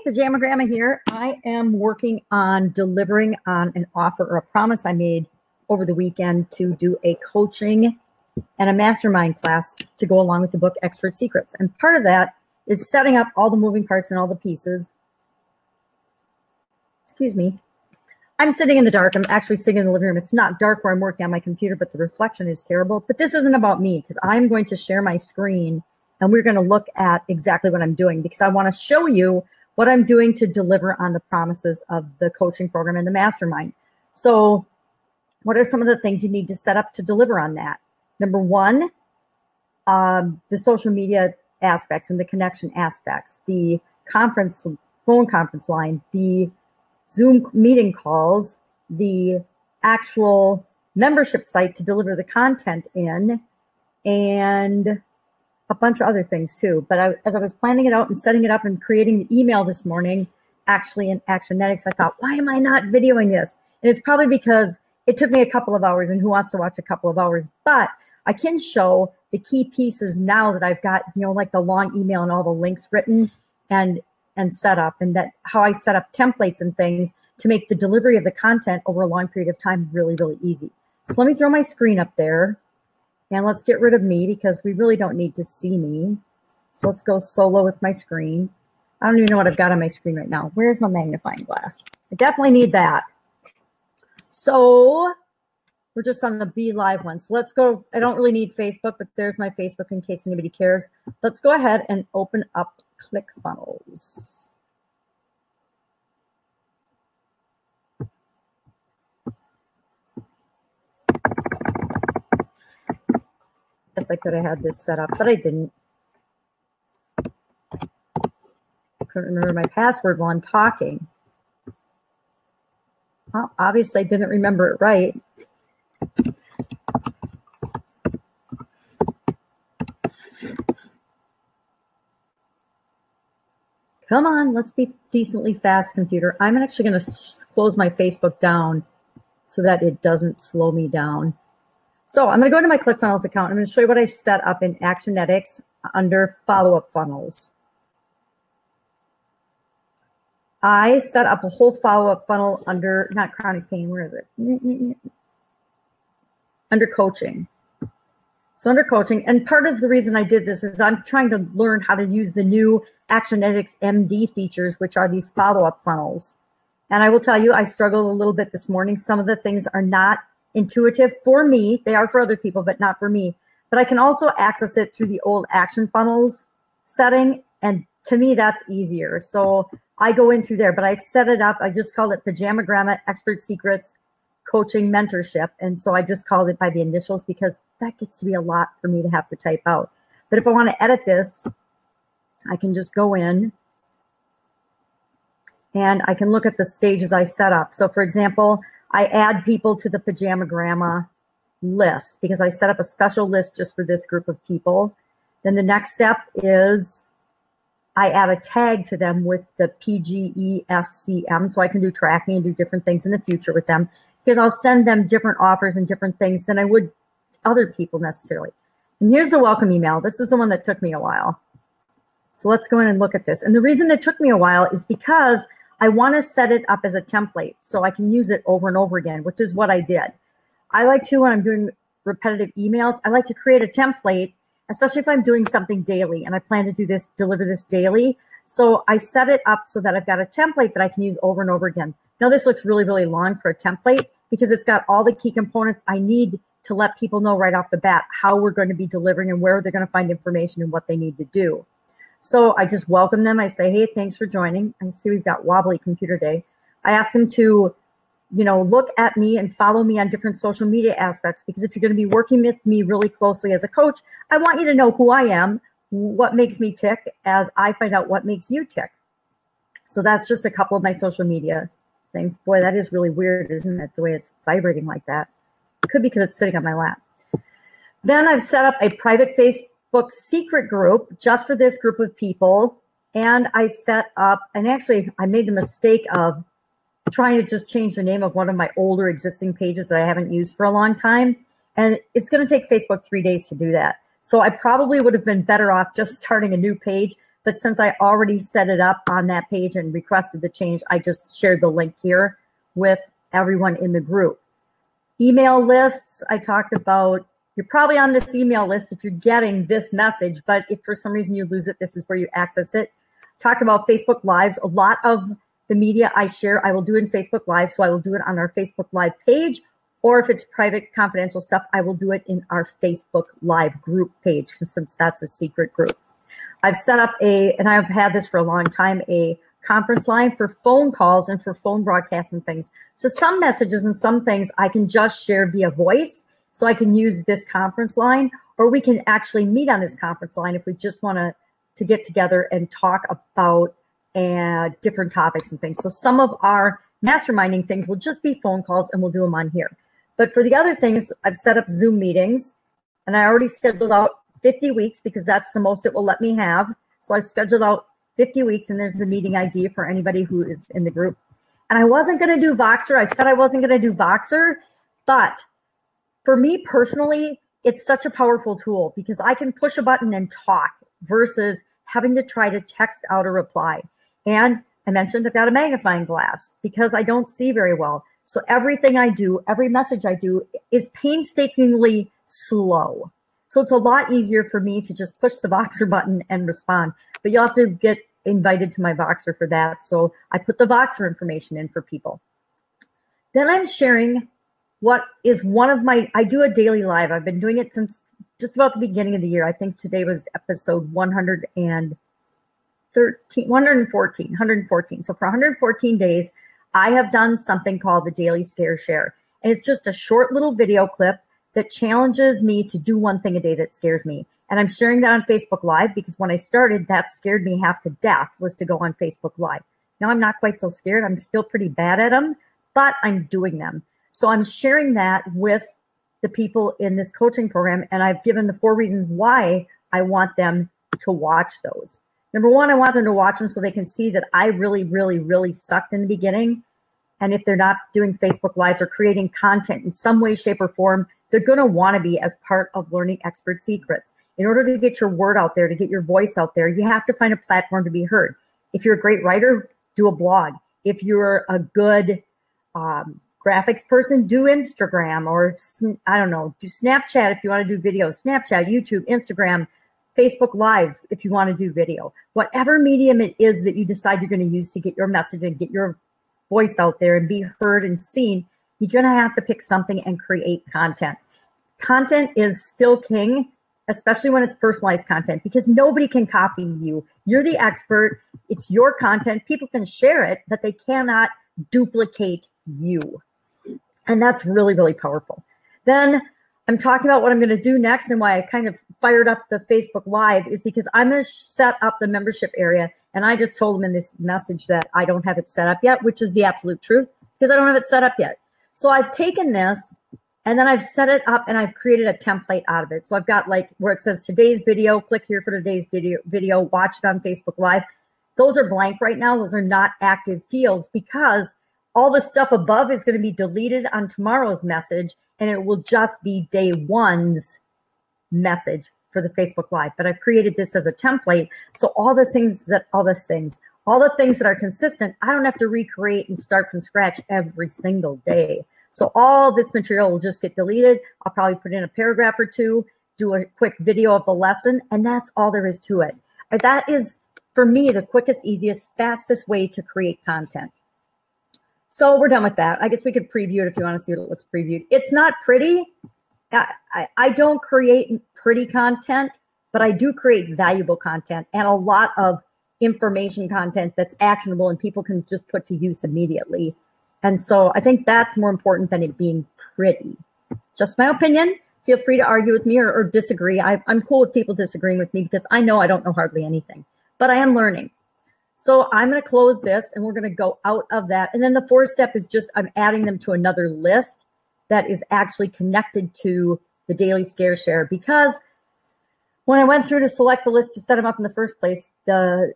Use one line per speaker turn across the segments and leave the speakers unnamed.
Pajama Grandma here. I am working on delivering on an offer or a promise I made over the weekend to do a coaching and a mastermind class to go along with the book Expert Secrets. And part of that is setting up all the moving parts and all the pieces. Excuse me. I'm sitting in the dark. I'm actually sitting in the living room. It's not dark where I'm working on my computer, but the reflection is terrible. But this isn't about me because I'm going to share my screen and we're going to look at exactly what I'm doing because I want to show you what I'm doing to deliver on the promises of the coaching program and the mastermind. So what are some of the things you need to set up to deliver on that? Number one, the social media aspects and the connection aspects, the phone conference line, the Zoom meeting calls, the actual membership site to deliver the content in, and a bunch of other things too. But as I was planning it out and setting it up and creating the email this morning, actually in Actionetics, I thought, why am I not videoing this? And it's probably because it took me a couple of hours, and who wants to watch a couple of hours? But I can show the key pieces now that I've got, like the long email and all the links written and set up, and that how I set up templates and things to make the delivery of the content over a long period of time really, really easy. So let me throw my screen up there. And let's get rid of me because we really don't need to see me. So let's go solo with my screen. I don't even know what I've got on my screen right now. Where's my magnifying glass? I definitely need that. So we're just on the Be Live one. So let's go. I don't really need Facebook, but there's my Facebook in case anybody cares. Let's go ahead and open up ClickFunnels. I could have had this set up, but I didn't. I couldn't remember my password while I'm talking. Well, obviously I didn't remember it right. Come on, let's be decently fast, computer. I'm actually going to close my Facebook down so that it doesn't slow me down. So I'm going to go to my ClickFunnels account. I'm going to show you what I set up in Actionetics under follow-up funnels. I set up a whole follow-up funnel under, not chronic pain, where is it? Under coaching. So under coaching, and part of the reason I did this is I'm trying to learn how to use the new Actionetics MD features, which are these follow-up funnels. And I will tell you, I struggled a little bit this morning. Some of the things are not intuitive for me. They are for other people, but not for me. But I can also access it through the old action funnels setting. And to me, that's easier. So I go in through there, but I set it up. I just called it Pajama Grandma Expert Secrets Coaching Mentorship. And so I just called it by the initials because that gets to be a lot for me to have to type out. But if I want to edit this, I can just go in and I can look at the stages I set up. So for example, I add people to the Pajama Grandma list because I set up a special list just for this group of people. Then the next step is I add a tag to them with the PGEFCM so I can do tracking and do different things in the future with them because I'll send them different offers and different things than I would other people necessarily. And here's the welcome email. This is the one that took me a while. So let's go in and look at this. And the reason it took me a while is because I want to set it up as a template so I can use it over and over again, which is what I did. I like to, when I'm doing repetitive emails, I like to create a template, especially if I'm doing something daily and I plan to do this, deliver this daily. So I set it up so that I've got a template that I can use over and over again. Now this looks really, really long for a template because it's got all the key components I need to let people know right off the bat how we're going to be delivering and where they're going to find information and what they need to do. So I just welcome them. I say, hey, thanks for joining. I see we've got wobbly computer day. I ask them to, look at me and follow me on different social media aspects, because if you're going to be working with me really closely as a coach, I want you to know who I am, what makes me tick, as I find out what makes you tick. So that's just a couple of my social media things. Boy, that is really weird, isn't it? The way it's vibrating like that. It could be because it's sitting on my lap. Then I've set up a private Facebook secret group just for this group of people. And I set up, and actually I made the mistake of trying to just change the name of one of my older existing pages that I haven't used for a long time. And it's going to take Facebook 3 days to do that. So I probably would have been better off just starting a new page. But since I already set it up on that page and requested the change, I just shared the link here with everyone in the group. Email lists, I talked about. You're probably on this email list if you're getting this message, but if for some reason you lose it, this is where you access it. Talk about Facebook Lives. A lot of the media I share, I will do in Facebook Live, so I will do it on our Facebook Live page, or if it's private, confidential stuff, I will do it in our Facebook Live group page, since that's a secret group. I've set up and I've had this for a long time, a conference line for phone calls and for phone broadcasts and things. So some messages and some things I can just share via voice, so I can use this conference line, or we can actually meet on this conference line if we just want to get together and talk about different topics and things. So some of our masterminding things will just be phone calls, and we'll do them on here. But for the other things, I've set up Zoom meetings, and I already scheduled out 50 weeks because that's the most it will let me have. So I scheduled out 50 weeks, and there's the meeting ID for anybody who is in the group. And I wasn't going to do Voxer. I said I wasn't going to do Voxer, but for me personally, it's such a powerful tool because I can push a button and talk versus having to try to text out a reply. And I mentioned I've got a magnifying glass because I don't see very well. So everything I do, every message I do is painstakingly slow. So it's a lot easier for me to just push the Voxer button and respond. But you'll have to get invited to my Voxer for that. So I put the Voxer information in for people. Then I'm sharing what is one of I do a daily live. I've been doing it since just about the beginning of the year. I think today was episode 114. So for 114 days, I have done something called the Daily Scare Share. And it's just a short little video clip that challenges me to do one thing a day that scares me. And I'm sharing that on Facebook Live because when I started, that scared me half to death, was to go on Facebook Live. Now I'm not quite so scared. I'm still pretty bad at them, but I'm doing them. So I'm sharing that with the people in this coaching program, and I've given the 4 reasons why I want them to watch those. Number one, I want them to watch them so they can see that I really, really, really sucked in the beginning. And if they're not doing Facebook Lives or creating content in some way, shape, or form, they're going to want to be as part of Learning Expert Secrets. In order to get your word out there, to get your voice out there, you have to find a platform to be heard. If you're a great writer, do a blog. If you're a good graphics person, do Instagram, or I don't know, do Snapchat if you want to do videos, Snapchat, YouTube, Instagram, Facebook Live if you want to do video. Whatever medium it is that you decide you're going to use to get your message and get your voice out there and be heard and seen, you're going to have to pick something and create content. Content is still king, especially when it's personalized content, because nobody can copy you. You're the expert. It's your content. People can share it, but they cannot duplicate you. And that's really, really powerful. Then I'm talking about what I'm going to do next, and why I kind of fired up the Facebook Live is because I'm going to set up the membership area. And I just told them in this message that I don't have it set up yet, which is the absolute truth, because I don't have it set up yet. So I've taken this and then I've set it up and I've created a template out of it. So I've got like where it says today's video, click here for today's video, watch it on Facebook Live. Those are blank right now. Those are not active fields because all the stuff above is going to be deleted on tomorrow's message, and it will just be day one's message for the Facebook Live. But I've created this as a template. So all the things that are consistent, I don't have to recreate and start from scratch every single day. So all this material will just get deleted. I'll probably put in a paragraph or two, do a quick video of the lesson, and that's all there is to it. And that is, for me, the quickest, easiest, fastest way to create content. So we're done with that. I guess we could preview it if you want to see what it looks previewed. It's not pretty. I don't create pretty content, but I do create valuable content and a lot of information content that's actionable and people can just put to use immediately. And so I think that's more important than it being pretty. Just my opinion. Feel free to argue with me or disagree. I'm cool with people disagreeing with me because I know I don't know hardly anything, but I am learning. So I'm going to close this and we're going to go out of that. And then the 4th step is just I'm adding them to another list that is actually connected to the Daily Scare Share, because when I went through to select the list to set them up in the first place, the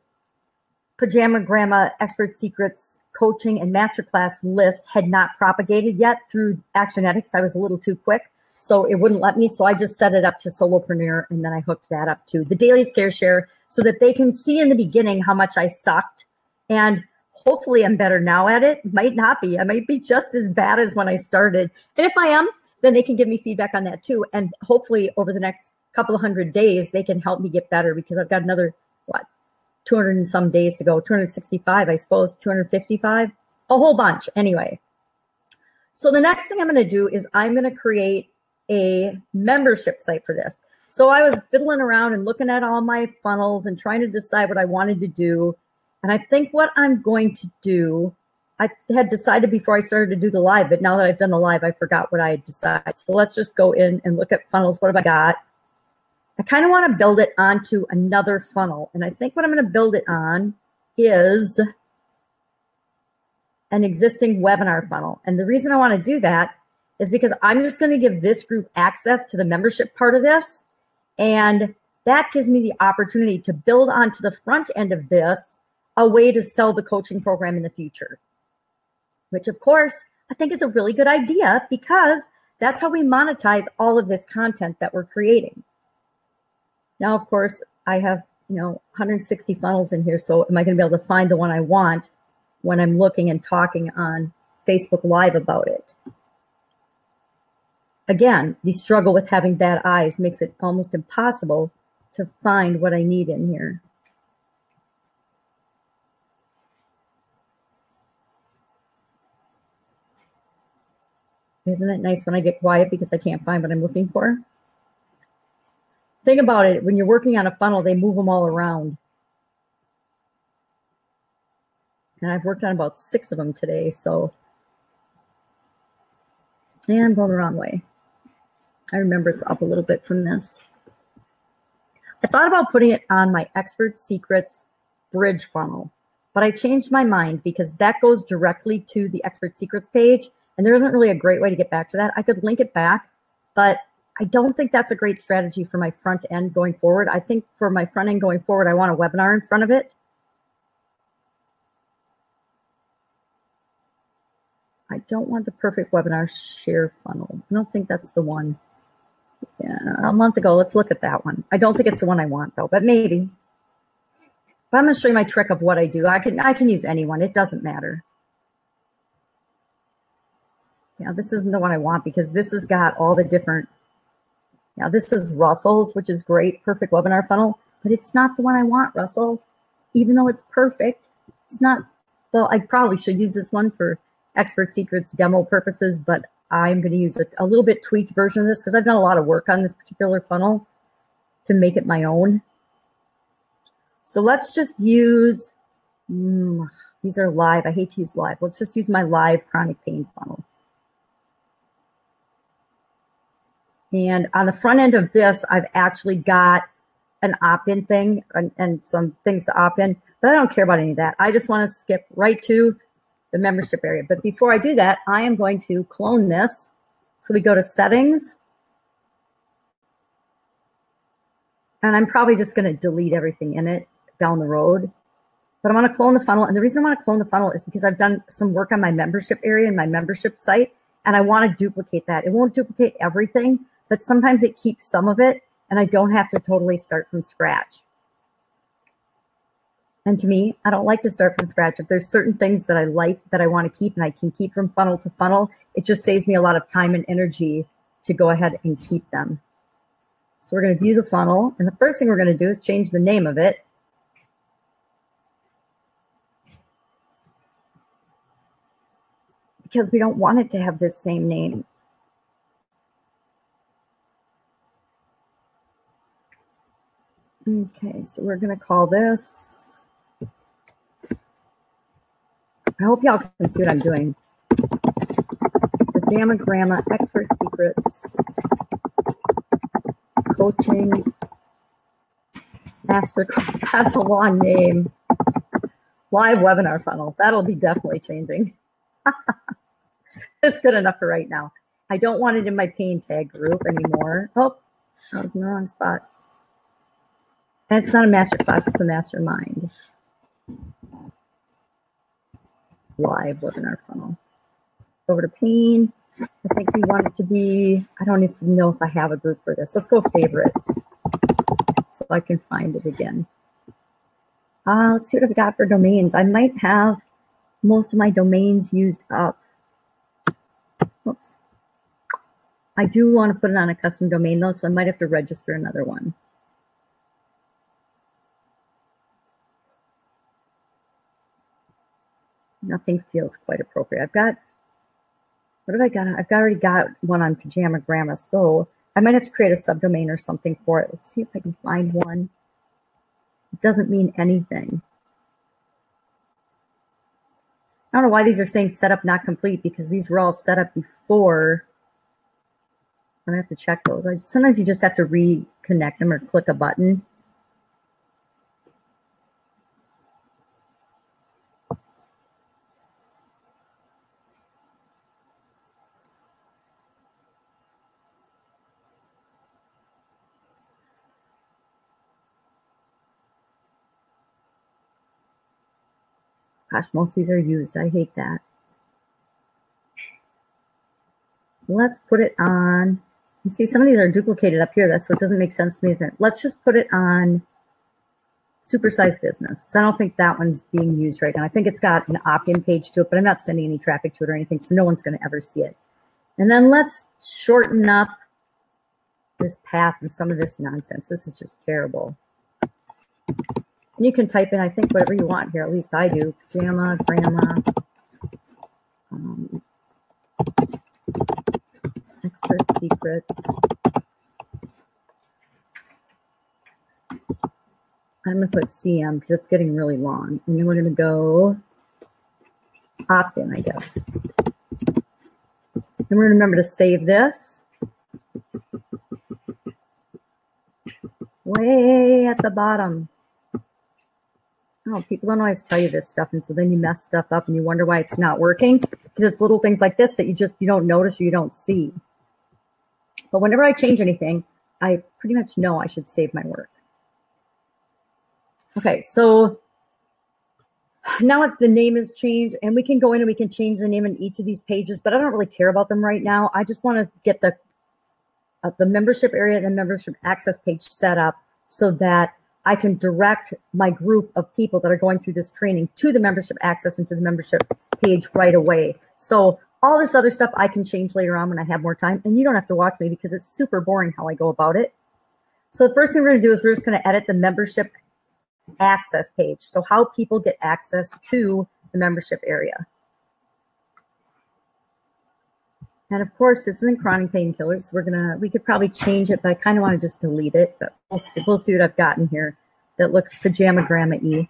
Pajama Grandma Expert Secrets Coaching and Masterclass list had not propagated yet through Actionetics. I was a little too quick. So it wouldn't let me. So I just set it up to solopreneur, and then I hooked that up to the daily scare share so that they can see in the beginning how much I sucked. And hopefully I'm better now at it. Might not be. I might be just as bad as when I started. And if I am, then they can give me feedback on that too. And hopefully over the next couple of 100 days, they can help me get better, because I've got another, 200 and some days to go, 265, I suppose, 255, a whole bunch anyway. So the next thing I'm going to do is I'm going to create a membership site for this. So I was fiddling around and looking at all my funnels and trying to decide what I wanted to do. And I think what I'm going to do, I had decided before I started to do the live, but now that I've done the live, I forgot what I had decided. So let's just go in and look at funnels. What have I got? I kind of want to build it onto another funnel. And I think what I'm going to build it on is an existing webinar funnel. And the reason I want to do that is because I'm just going to give this group access to the membership part of this. And that gives me the opportunity to build onto the front end of this a way to sell the coaching program in the future, which of course I think is a really good idea, because that's how we monetize all of this content that we're creating. Now, of course, I have, 160 funnels in here. So am I going to be able to find the one I want when I'm looking and talking on Facebook Live about it? Again, the struggle with having bad eyes makes it almost impossible to find what I need in here. Isn't it nice when I get quiet because I can't find what I'm looking for? Think about it. When you're working on a funnel, they move them all around. And I've worked on about 6 of them today, so. And I'm going the wrong way. I remember it's up a little bit from this. I thought about putting it on my Expert Secrets bridge funnel, but I changed my mind because that goes directly to the Expert Secrets page, and there isn't really a great way to get back to that. I could link it back, but I don't think that's a great strategy for my front end going forward. I think for my front end going forward, I want a webinar in front of it. I don't want the perfect webinar share funnel. I don't think that's the one. Yeah, a month ago, let's look at that one. I don't think it's the one I want though, but maybe. But I'm going to show you my trick of what I do. I can use any one. It doesn't matter. Yeah, this isn't the one I want because this has got all the different. Now this is Russell's, which is great, perfect webinar funnel, but it's not the one I want, Russell. Even though it's perfect, it's not. Well, I probably should use this one for Expert Secrets demo purposes, but I'm going to use a little bit tweaked version of this because I've done a lot of work on this particular funnel to make it my own. So let's just use, these are live. I hate to use live. Let's just use my live chronic pain funnel. And on the front end of this, I've actually got an opt-in thing and some things to opt in, but I don't care about any of that. I just want to skip right to the membership area. But before I do that, I am going to clone this. So we go to settings. And I'm probably just going to delete everything in it down the road. But I want to clone the funnel. And the reason I want to clone the funnel is because I've done some work on my membership area and my membership site. And I want to duplicate that. It won't duplicate everything, but sometimes it keeps some of it. And I don't have to totally start from scratch. And to me, I don't like to start from scratch. If there's certain things that I like that I want to keep and I can keep from funnel to funnel, it just saves me a lot of time and energy to go ahead and keep them. So we're going to view the funnel. And the first thing we're going to do is change the name of it. Because we don't want it to have this same name. Okay, so we're going to call this. I hope y'all can see what I'm doing. Pajamagramma Expert Secrets Coaching Masterclass. That's a long name. Live webinar funnel. That'll be definitely changing. It's good enough for right now. I don't want it in my pain tag group anymore. Oh, I was in the wrong spot. And it's not a masterclass, it's a mastermind. Live webinar funnel. Over to pain. I think we want it to be, I don't even know if I have a group for this. Let's go favorites so I can find it again. Let's see what I've got for domains. I might have most of my domains used up. Oops. I do want to put it on a custom domain though, so I might have to register another one. Nothing feels quite appropriate. I've got, what have I got? I've already got one on Pajama Grandma, so I might have to create a subdomain or something for it. Let's see if I can find one. It doesn't mean anything. I don't know why these are saying setup not complete, because these were all set up before. I'm gonna have to check those. Sometimes you just have to reconnect them or click a button. Gosh, most of these are used. I hate that. Let's put it on. You see, some of these are duplicated up here, so it doesn't make sense to me. Let's just put it on supersized business, because I don't think that one's being used right now. I think it's got an opt-in page to it, but I'm not sending any traffic to it or anything, so no one's going to ever see it. And then let's shorten up this path and some of this nonsense. This is just terrible. And you can type in, I think, whatever you want here. At least I do. Pajama, Grandma, Expert Secrets. I'm going to put CM because it's getting really long. And then we're going to go opt-in, I guess. And we're going to remember to save this. Way at the bottom. Oh, people don't always tell you this stuff, and so then you mess stuff up and you wonder why it's not working, because it's little things like this that you don't notice or you don't see. But whenever I change anything, I pretty much know I should save my work. Okay, so now the name is changed, and we can go in and we can change the name in each of these pages, but I don't really care about them right now. I just want to get the membership area and the membership access page set up so that I can direct my group of people that are going through this training to the membership access and to the membership page right away. So all this other stuff I can change later on when I have more time, and you don't have to watch me because it's super boring how I go about it. So the first thing we're going to do is we're just going to edit the membership access page. So how people get access to the membership area. And of course, this isn't chronic painkillers. So we could probably change it, but I kind of want to just delete it. But we'll see what I've gotten here that looks Pajama Grandma-y.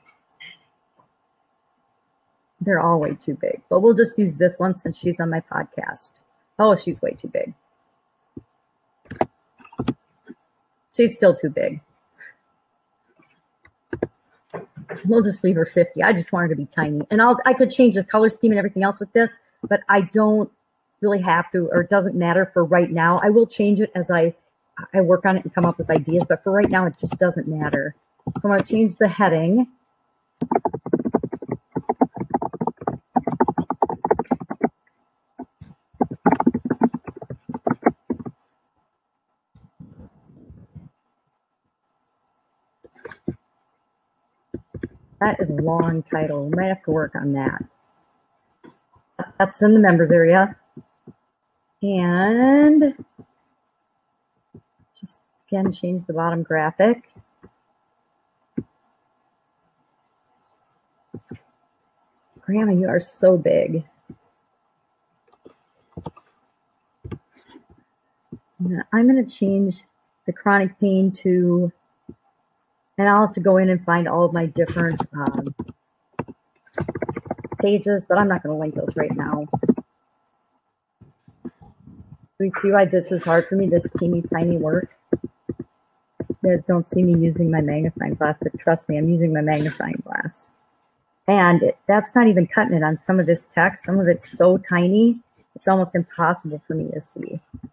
They're all way too big, but we'll just use this one since she's on my podcast. Oh, she's way too big. She's still too big. We'll just leave her 50. I just want her to be tiny. And I could change the color scheme and everything else with this, but I don't really have to, or it doesn't matter for right now. I will change it as I work on it and come up with ideas, but for right now, it just doesn't matter. So I'm going to change the heading. That is a long title. We might have to work on that. That's in the members area. And just again, change the bottom graphic. Grandma, you are so big. Now, I'm going to change the chronic pain to, and I'll have to go in and find all of my different pages, but I'm not going to link those right now. Do you see why this is hard for me, this teeny tiny work? You guys don't see me using my magnifying glass, but trust me, I'm using my magnifying glass. And that's not even cutting it on some of this text. Some of it's so tiny, it's almost impossible for me to see. I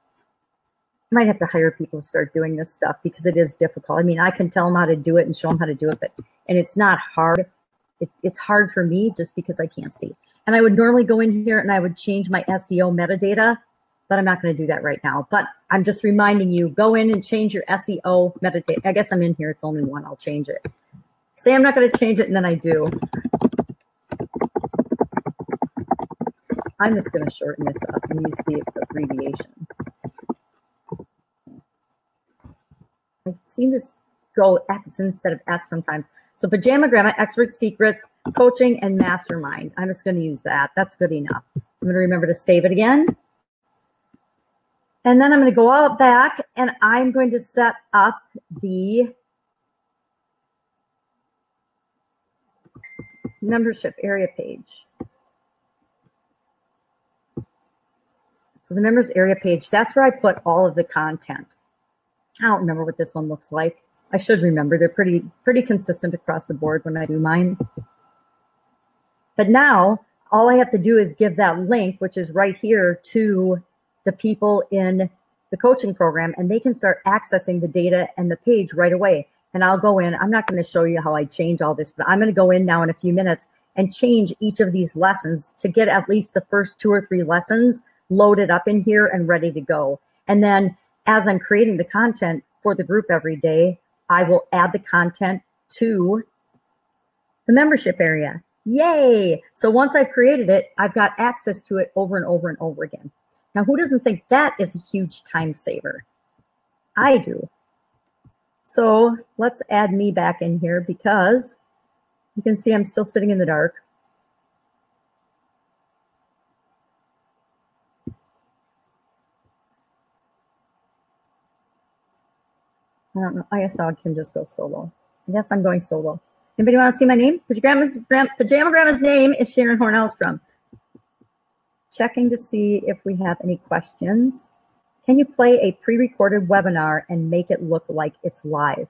might have to hire people to start doing this stuff because it is difficult. I mean, I can tell them how to do it and show them how to do it, and it's not hard. It's hard for me just because I can't see. And I would normally go in here and I would change my SEO metadata but I'm not going to do that right now. But I'm just reminding you, go in and change your SEO meditate. I guess I'm in here. It's only one. I'll change it. Say I'm not going to change it, and then I do. I'm just going to shorten this up and use the abbreviation. I seem to go X instead of S sometimes. So Pajama Grandma, Expert Secrets, Coaching, and Mastermind. I'm just going to use that. That's good enough. I'm going to remember to save it again. And then I'm going to go out back, and I'm going to set up the membership area page. So the members area page, that's where I put all of the content. I don't remember what this one looks like. I should remember. They're pretty consistent across the board when I do mine. But now all I have to do is give that link, which is right here, to the people in the coaching program, and they can start accessing the data and the page right away. And I'll go in. I'm not going to show you how I change all this, but I'm going to go in now in a few minutes and change each of these lessons to get at least the first 2 or 3 lessons loaded up in here and ready to go. And then as I'm creating the content for the group every day, I will add the content to the membership area. Yay! So once I've created it, I've got access to it over and over and over again. Now, who doesn't think that is a huge time saver? I do. So let's add me back in here because you can see I'm still sitting in the dark. I don't know. I guess I can just go solo. I guess I'm going solo. Anybody want to see my name? Pajama Grandma's name is Sharon Horne-Ellstrom. Checking to see if we have any questions. Can you play a pre-recorded webinar and make it look like it's live?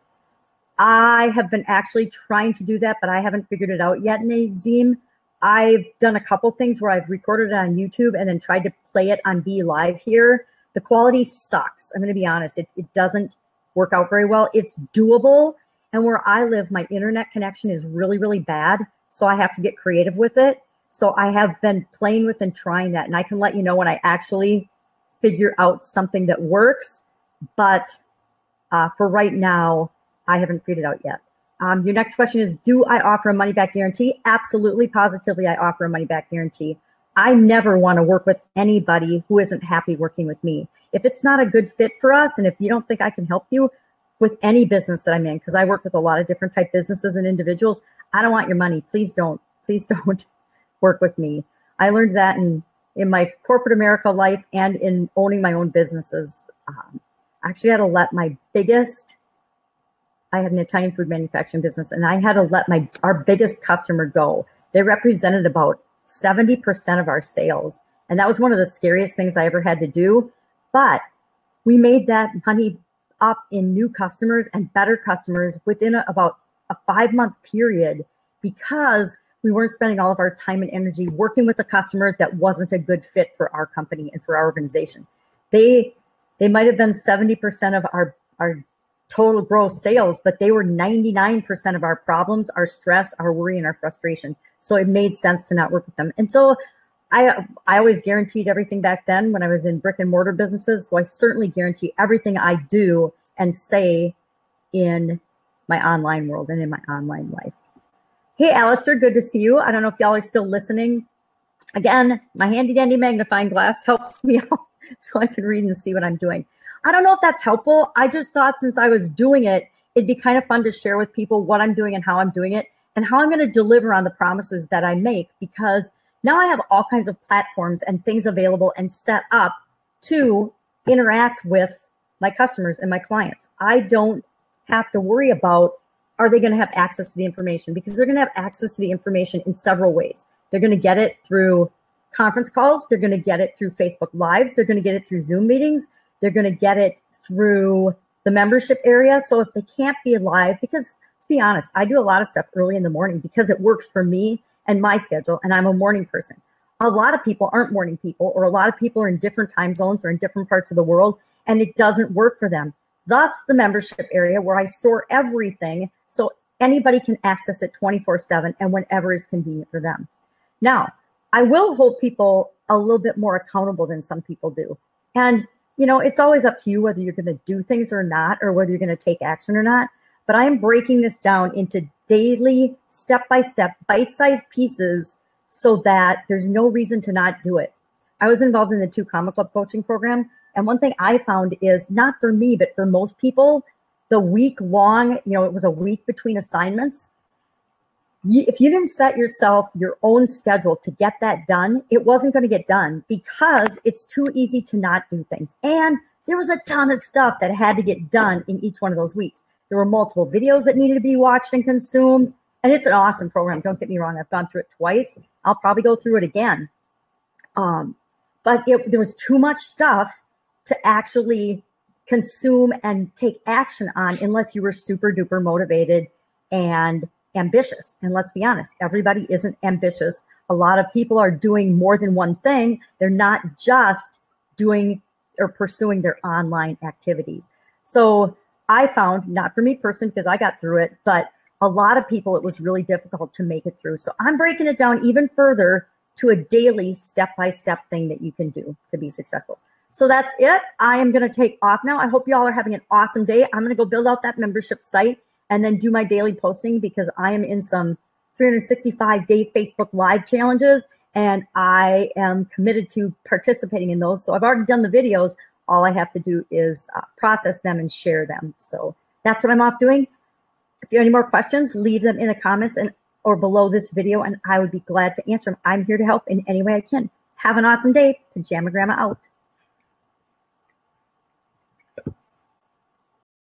I have been actually trying to do that, but I haven't figured it out yet, Nazim. I've done a couple things where I've recorded it on YouTube and then tried to play it on Be Live here. The quality sucks. I'm going to be honest. It doesn't work out very well. It's doable. And where I live, my internet connection is really, really bad. So I have to get creative with it. So I have been playing with and trying that. And I can let you know when I actually figure out something that works. But for right now, I haven't figured it out yet. Your next question is, do I offer a money-back guarantee? Absolutely, positively, I offer a money-back guarantee. I never want to work with anybody who isn't happy working with me. If it's not a good fit for us, and if you don't think I can help you with any business that I'm in, because I work with a lot of different type businesses and individuals, I don't want your money. Please don't work with me. I learned that in my corporate America life and in owning my own businesses. I actually had to let my biggest, I had an Italian food manufacturing business, and I had to let our biggest customer go. They represented about 70% of our sales. And that was one of the scariest things I ever had to do. But we made that money up in new customers and better customers within about a 5-month period, because we weren't spending all of our time and energy working with a customer that wasn't a good fit for our company and for our organization. They might have been 70% of our total gross sales, but they were 99% of our problems, our stress, our worry, and our frustration. So it made sense to not work with them. And so I always guaranteed everything back then when I was in brick and mortar businesses. So I certainly guarantee everything I do and say in my online world and in my online life. Hey, Alistair, good to see you. I don't know if y'all are still listening. Again, my handy dandy magnifying glass helps me out so I can read and see what I'm doing. I don't know if that's helpful. I just thought since I was doing it, it'd be kind of fun to share with people what I'm doing and how I'm doing it and how I'm going to deliver on the promises that I make, because now I have all kinds of platforms and things available and set up to interact with my customers and my clients. I don't have to worry about, are they going to have access to the information? Because they're going to have access to the information in several ways. They're going to get it through conference calls. They're going to get it through Facebook Lives. They're going to get it through Zoom meetings. They're going to get it through the membership area. So if they can't be live, because let's be honest, I do a lot of stuff early in the morning because it works for me and my schedule, and I'm a morning person. A lot of people aren't morning people, or a lot of people are in different time zones or in different parts of the world, and it doesn't work for them. Thus, the membership area where I store everything so anybody can access it 24/7 and whenever is convenient for them. Now, I will hold people a little bit more accountable than some people do. And, you know, it's always up to you whether you're going to do things or not, or whether you're going to take action or not. But I am breaking this down into daily, step-by-step, bite-sized pieces so that there's no reason to not do it. I was involved in the 2 Comma Club coaching program. And one thing I found is, not for me, but for most people, the week-long, you know, it was a week between assignments. If you didn't set yourself your own schedule to get that done, it wasn't going to get done because it's too easy to not do things. And there was a ton of stuff that had to get done in each one of those weeks. There were multiple videos that needed to be watched and consumed. And it's an awesome program. Don't get me wrong. I've gone through it twice. I'll probably go through it again. But there was too much stuff to actually consume and take action on unless you were super duper motivated and ambitious. And let's be honest, everybody isn't ambitious. A lot of people are doing more than one thing. They're not just doing or pursuing their online activities. So I found, not for me personally, because I got through it, but a lot of people, it was really difficult to make it through. So I'm breaking it down even further to a daily step-by-step thing that you can do to be successful. So that's it. I am going to take off now. I hope you all are having an awesome day. I'm going to go build out that membership site and then do my daily posting, because I am in some 365-day Facebook Live challenges, and I am committed to participating in those. So I've already done the videos. All I have to do is process them and share them. So that's what I'm off doing. If you have any more questions, leave them in the comments or below this video, and I would be glad to answer them. I'm here to help in any way I can. Have an awesome day. Pajama Grandma out.